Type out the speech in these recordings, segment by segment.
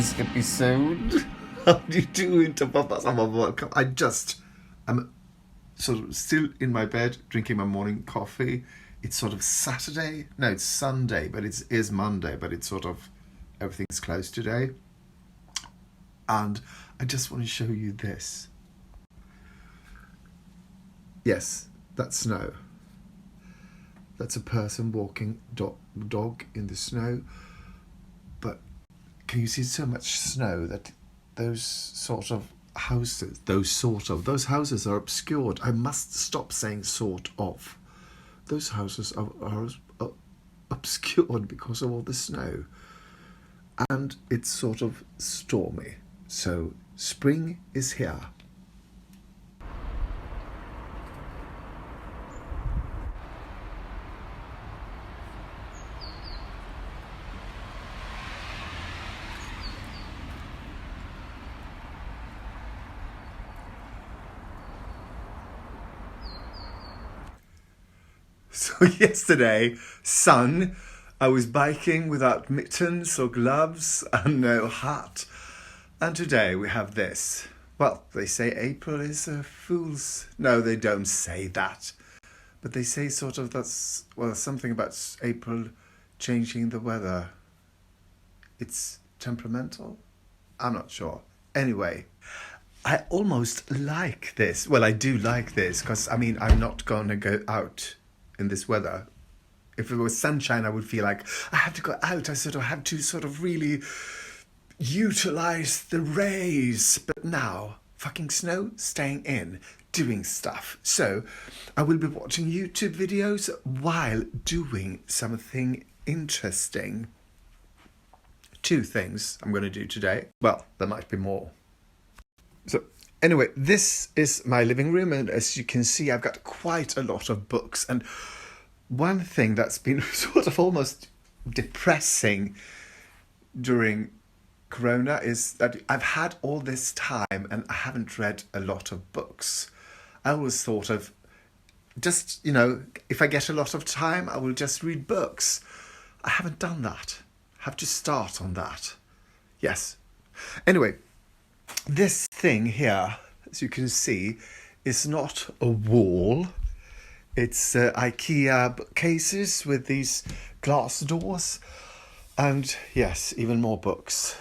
today's episode. How do you do, Interpapas? Welcome. I'm sort of still in my bed drinking my morning coffee. It's sort of Saturday. No, it's Sunday, but it is Monday, but it's sort of, everything's closed today. And I just want to show you this. Yes, that's snow. That's a person walking dog in the snow. But can you see so much snow that those houses are obscured. I must stop saying sort of. Those houses are obscured because of all the snow. And it's sort of stormy. So spring is here. So yesterday, sun, I was biking without mittens or gloves and no hat. And today we have this. Well, they say April is a fool's... No, they don't say that. But they say sort of something about April changing the weather. It's temperamental? I'm not sure. Anyway, I almost like this. Well, I do like this because, I'm not going to go out in this weather. If it was sunshine, I would feel like I have to go out. I have to really utilize the rays. But now, fucking snow, staying in, doing stuff. So I will be watching YouTube videos while doing something interesting. 2 things I'm going to do today. Well, there might be more. So anyway, this is my living room, and as you can see, I've got quite a lot of books. And one thing that's been sort of almost depressing during Corona is that I've had all this time and I haven't read a lot of books. I always thought of just, if I get a lot of time, I will just read books. I haven't done that. I have to start on that. Yes. Anyway, this thing here, as you can see, is not a wall. It's Ikea bookcases with these glass doors. And yes, even more books.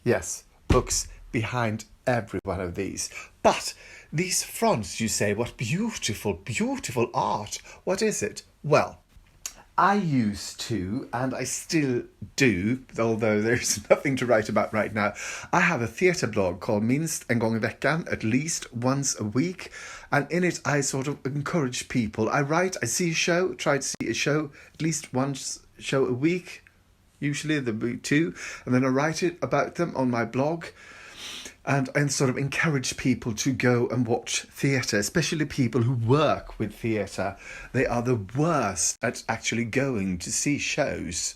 Yes, books behind every one of these. But these fronts, you say, what beautiful, beautiful art. What is it? Well, I used to, and I still do, although there's nothing to write about right now. I have a theatre blog called Minst en gång I veckan, at least once a week. And in it, I sort of encourage people. I see a show, try to see a show, at least once show a week. Usually there'll be 2. And then I write it about them on my blog. And sort of encourage people to go and watch theatre, especially people who work with theatre. They are the worst at actually going to see shows.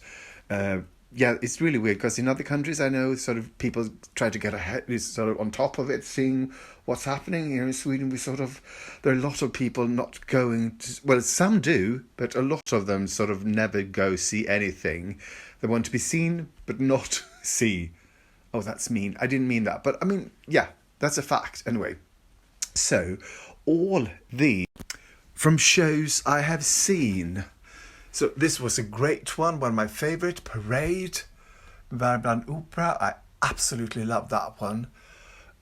It's really weird because in other countries I know sort of people try to get ahead, sort of on top of it, seeing what's happening. Here in Sweden, there are a lot of people not going to, well, some do, but a lot of them sort of never go see anything. They want to be seen, but not see. Oh, that's mean. I didn't mean that. But that's a fact. Anyway, so all the from shows I have seen. So this was a great one of my favorite, Parade, Värmland Opera. I absolutely love that one.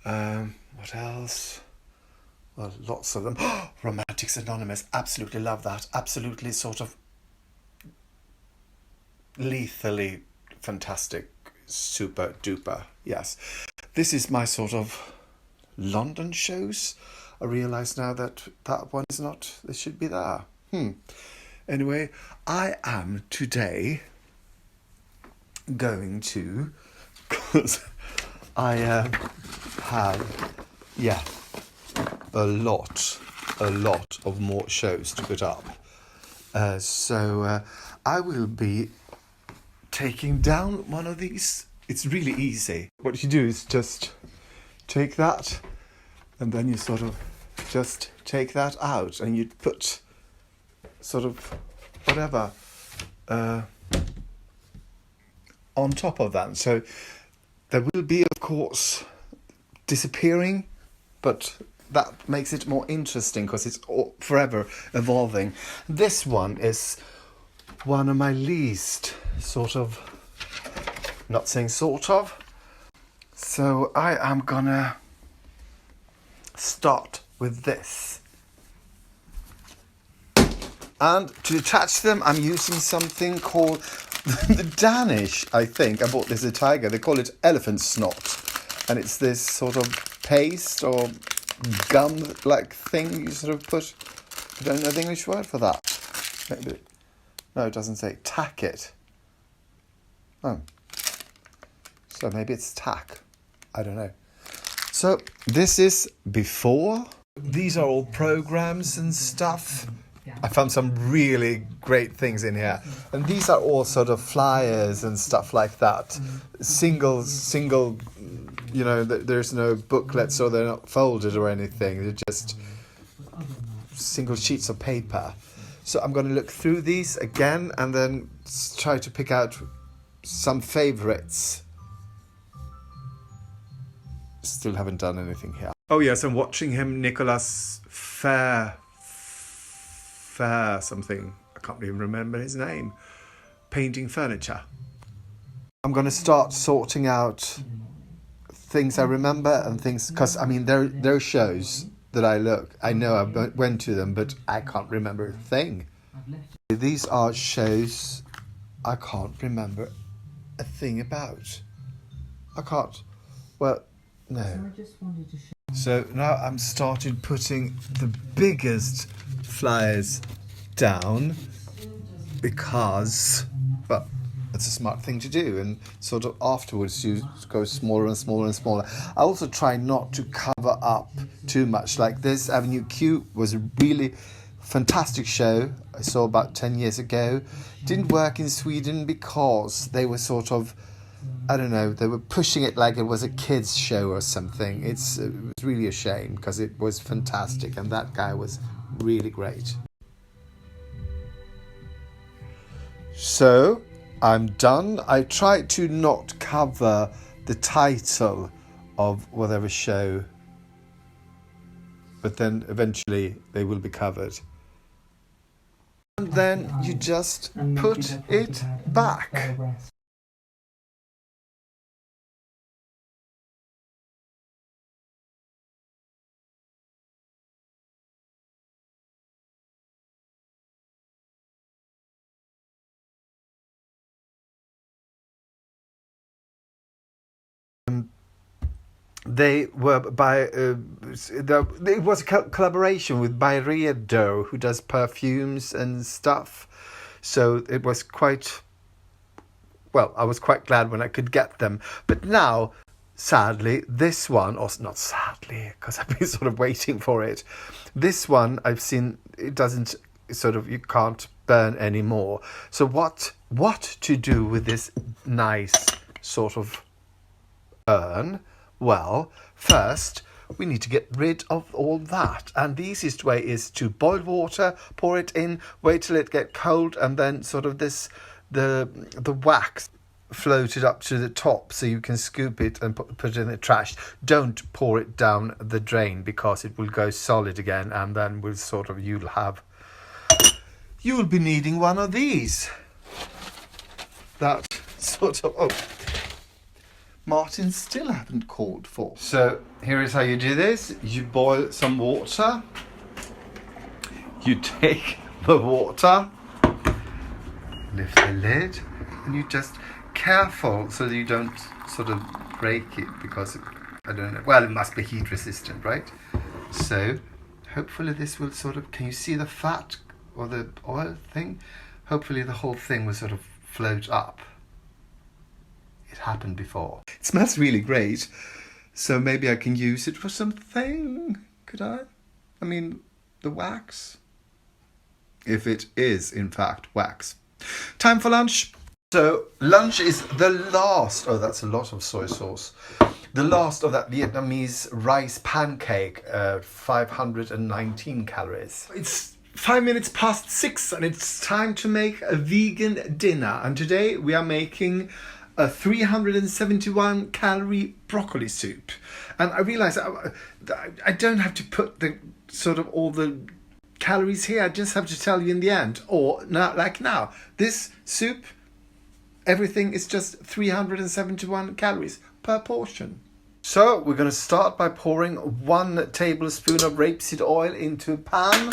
What else? Well, lots of them. Romantics Anonymous. Absolutely love that. Absolutely sort of lethally fantastic. Super duper, yes. This is my sort of London shows. I realise now that one is not, they should be there. Anyway, I am today going to, because I have, a lot of more shows to put up. So I will be taking down one of these. It's really easy. What you do is just take that and then you sort of just take that out and you put sort of whatever, on top of that. So There will be, of course, disappearing, but that makes it more interesting because it's forever evolving. This one is one of my least not saying sort of. So I am gonna start with this. And to attach them, I'm using something called the Danish, I think. I bought this at Tiger. They call it elephant snot. And it's this sort of paste or gum-like thing you sort of put. I don't know the English word for that. Maybe. No, it doesn't say. Tack it. Oh. So maybe it's tack. I don't know. So this is before. These are all programs and stuff. I found some really great things in here. And these are all sort of flyers and stuff like that. Single, you know, there's no booklets or they're not folded or anything. They're just single sheets of paper. So I'm going to look through these again and then try to pick out some favorites. Still haven't done anything here. Oh yes, I'm watching him, Nicholas Fair something. I can't even remember his name. Painting furniture. I'm going to start sorting out things I remember and things, because I mean there are shows that I know I went to them, but I can't remember a thing. These are shows I can't remember a thing about. I can't. Well, no. So now I'm started putting the biggest flyers down because, well, it's a smart thing to do, and sort of afterwards you go smaller and smaller and smaller. I also try not to cover up too much. Like this Avenue Q was a really fantastic show I saw about 10 years ago. Didn't work in Sweden because they were sort of, I don't know, they were pushing it like it was a kids show or something. It was really a shame because it was fantastic and that guy was really great. So I'm done. I tried to not cover the title of whatever show, but then eventually they will be covered. And then you just put it back. They were it was a collaboration with BYREDO, who does perfumes and stuff. So it was quite, well, I was quite glad when I could get them. But now, sadly, this one, or not sadly, because I've been sort of waiting for it. This one I've seen, it doesn't sort of, you can't burn anymore. So what to do with this nice sort of urn? Well, first, we need to get rid of all that. And the easiest way is to boil water, pour it in, wait till it gets cold, and then sort of the wax floated up to the top so you can scoop it and put it in the trash. Don't pour it down the drain because it will go solid again, and then you'll be needing one of these. That sort of, Martin still haven't called for. So here is how you do this. You boil some water. You take the water, lift the lid, and you just careful so that you don't sort of break it because I don't know. Well, it must be heat resistant, right? So hopefully this will sort of, can you see the fat or the oil thing? Hopefully the whole thing will sort of float up. It happened before. It smells really great, so maybe I can use it for something. Could I? I mean, the wax. If it is, in fact, wax. Time for lunch. So, lunch is the last. Oh, that's a lot of soy sauce. The last of that Vietnamese rice pancake, 519 calories. It's 5 minutes past 6 and it's time to make a vegan dinner. And today we are making a 371 calorie broccoli soup. And I realised I don't have to put the sort of all the calories here. I just have to tell you in the end. Or now, this soup, everything is just 371 calories per portion. So we're going to start by pouring 1 tablespoon of rapeseed oil into a pan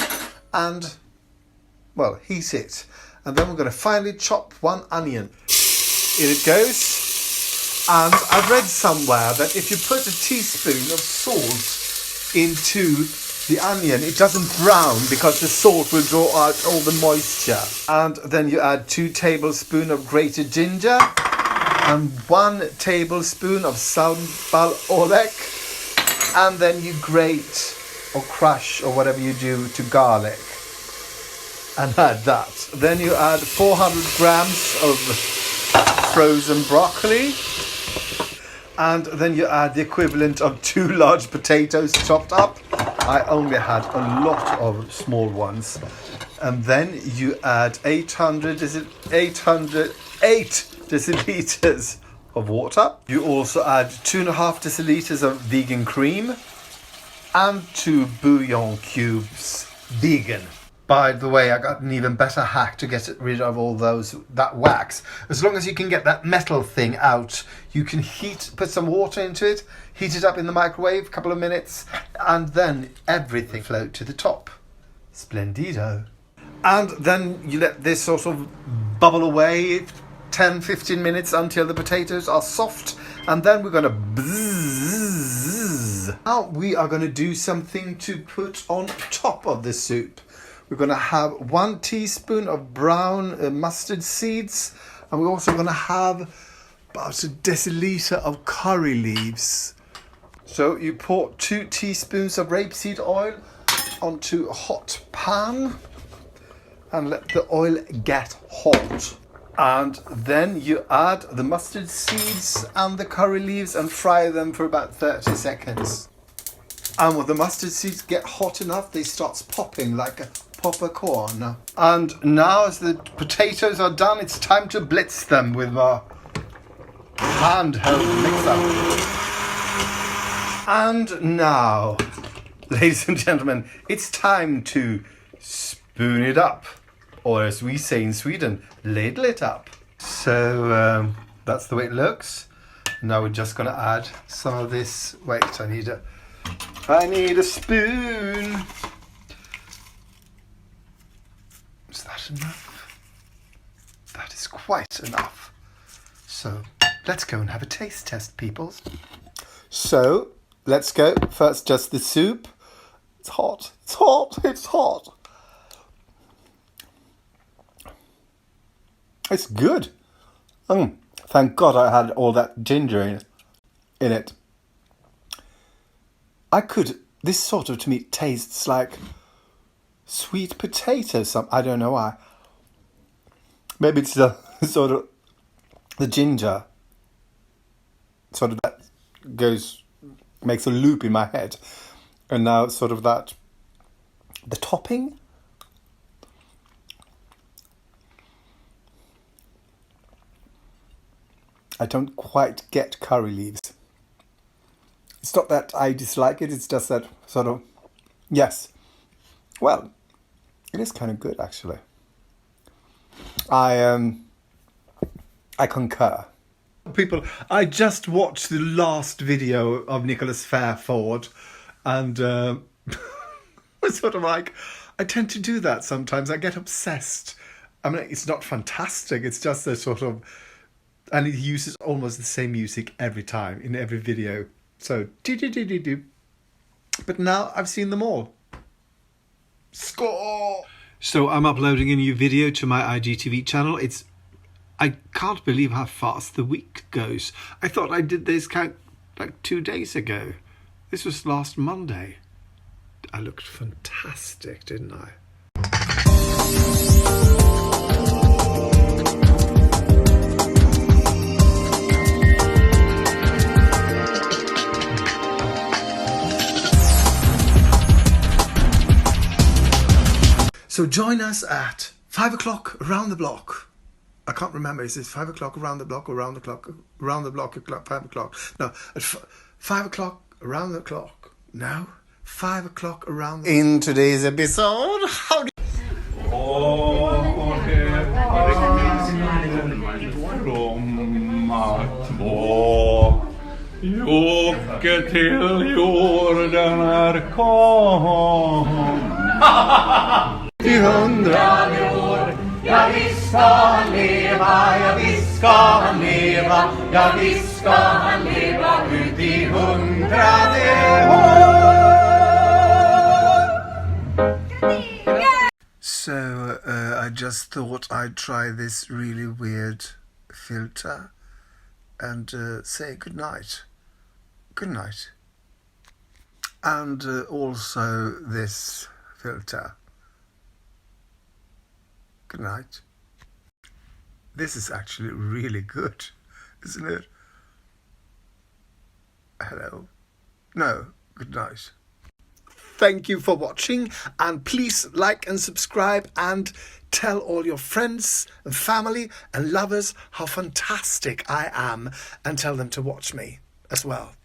and, well, heat it. And then we're going to finely chop 1 onion. In it goes. And I've read somewhere that if you put a teaspoon of salt into the onion, it doesn't brown because the salt will draw out all the moisture. And then you add 2 tablespoons of grated ginger and 1 tablespoon of sambal oelek. And then you grate or crush or whatever you do to garlic. And add that. Then you add 400 grams of frozen broccoli. And then you add the equivalent of 2 large potatoes chopped up. I only had a lot of small ones. And then you add 8 deciliters of water. You also add 2.5 deciliters of vegan cream and 2 bouillon cubes, vegan. By the way, I got an even better hack to get rid of all that wax. As long as you can get that metal thing out, you can put some water into it, heat it up in the microwave, a couple of minutes, and then everything float to the top. Splendido. And then you let this sort of bubble away 10-15 minutes until the potatoes are soft, and then we're going to bzzz. Now we are going to do something to put on top of the soup. We're going to have 1 teaspoon of brown mustard seeds, and we're also going to have about a deciliter of curry leaves. So you pour 2 teaspoons of rapeseed oil onto a hot pan and let the oil get hot. And then you add the mustard seeds and the curry leaves and fry them for about 30 seconds. And when the mustard seeds get hot enough, they start popping like a popcorn. And now as the potatoes are done, it's time to blitz them with our handheld mixer. And now, ladies and gentlemen, it's time to spoon it up. Or as we say in Sweden, ladle it up. So that's the way it looks. Now we're just going to add some of this. Wait, I need a spoon. Is that enough? That is quite enough. So let's go and have a taste test, peoples. So let's go. First, just the soup. It's hot. It's hot. It's hot. It's good. Thank God I had all that ginger in it. This sort of to me tastes like sweet potato. I don't know why. Maybe it's the sort of the ginger. Sort of that makes a loop in my head. And now it's sort of that, the topping. I don't quite get curry leaves. It's not that I dislike it, it's just that sort of, yes. Well, it is kind of good, actually. I concur. People, I just watched the last video of Nicholas Fairford, and it's sort of like, I tend to do that sometimes. I get obsessed. I mean, it's not fantastic, it's just a sort of, and he uses almost the same music every time, in every video. So, do. But now I've seen them all. Score! So I'm uploading a new video to my IGTV channel. I can't believe how fast the week goes. I thought I did this count like 2 days ago. This was last Monday. I looked fantastic, didn't I? So join us at 5 o'clock around the block. I can't remember. Is it 5 o'clock around the block or around the clock? Around the block, 5 o'clock. No, at 5 o'clock around the clock. No, 5 o'clock around the... In today's episode, how do Jocke till jorden är kom. till 100 år. Ja visst ska han leva, ja visst ska han leva, ja visst ska han leva ut i 100:e år. So I just thought I'd try this really weird filter and say good night. Good night. And also this filter. Good night. This is actually really good, isn't it? Hello. No, good night. Thank you for watching, and please like and subscribe and tell all your friends and family and lovers how fantastic I am, and tell them to watch me as well.